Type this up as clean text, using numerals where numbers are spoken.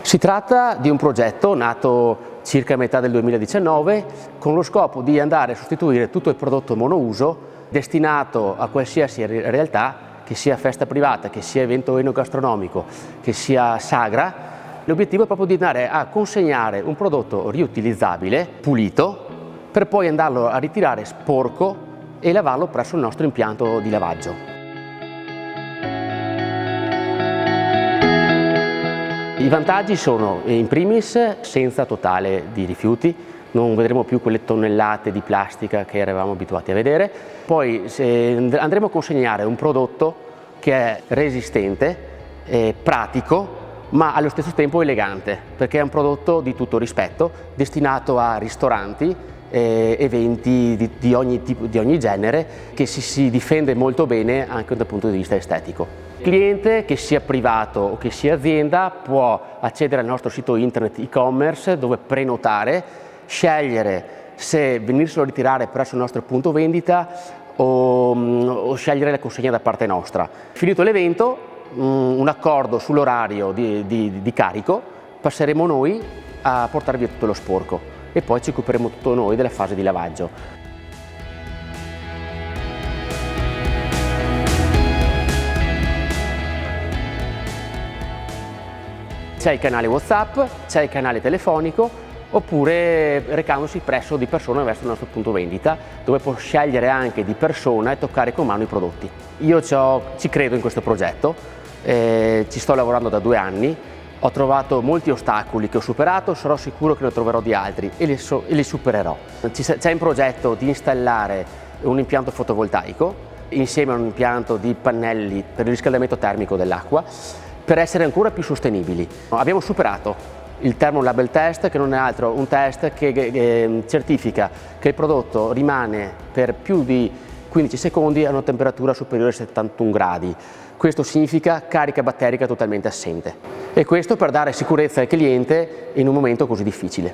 Si tratta di un progetto nato circa a metà del 2019 con lo scopo di andare a sostituire tutto il prodotto monouso destinato a qualsiasi realtà, che sia festa privata, che sia evento enogastronomico, che sia sagra. L'obiettivo è proprio di andare a consegnare un prodotto riutilizzabile, pulito, per poi andarlo a ritirare sporco e lavarlo presso il nostro impianto di lavaggio. I vantaggi sono, in primis, senza totale di rifiuti, non vedremo più quelle tonnellate di plastica che eravamo abituati a vedere. Poi andremo a consegnare un prodotto che è resistente, pratico, ma allo stesso tempo elegante, perché è un prodotto di tutto rispetto, destinato a ristoranti, eventi di ogni genere, che si difende molto bene anche dal punto di vista estetico. Il cliente, che sia privato o che sia azienda, può accedere al nostro sito internet e-commerce dove prenotare, scegliere se venirselo a ritirare presso il nostro punto vendita o scegliere la consegna da parte nostra. Finito l'evento, un accordo sull'orario di carico, passeremo noi a portare via tutto lo sporco e poi ci occuperemo tutto noi della fase di lavaggio. C'è il canale WhatsApp, c'è il canale telefonico, oppure recandosi presso di persona verso il nostro punto vendita, dove può scegliere anche di persona e toccare con mano i prodotti. Io ci credo in questo progetto, ci sto lavorando da 2 anni, ho trovato molti ostacoli che ho superato, sarò sicuro che ne troverò di altri e li supererò. C'è in progetto di installare un impianto fotovoltaico insieme a un impianto di pannelli per il riscaldamento termico dell'acqua, per essere ancora più sostenibili. Abbiamo superato il Thermolabel Test, che non è altro un test che certifica che il prodotto rimane per più di 15 secondi a una temperatura superiore ai 71 gradi. Questo significa carica batterica totalmente assente. E questo per dare sicurezza al cliente in un momento così difficile.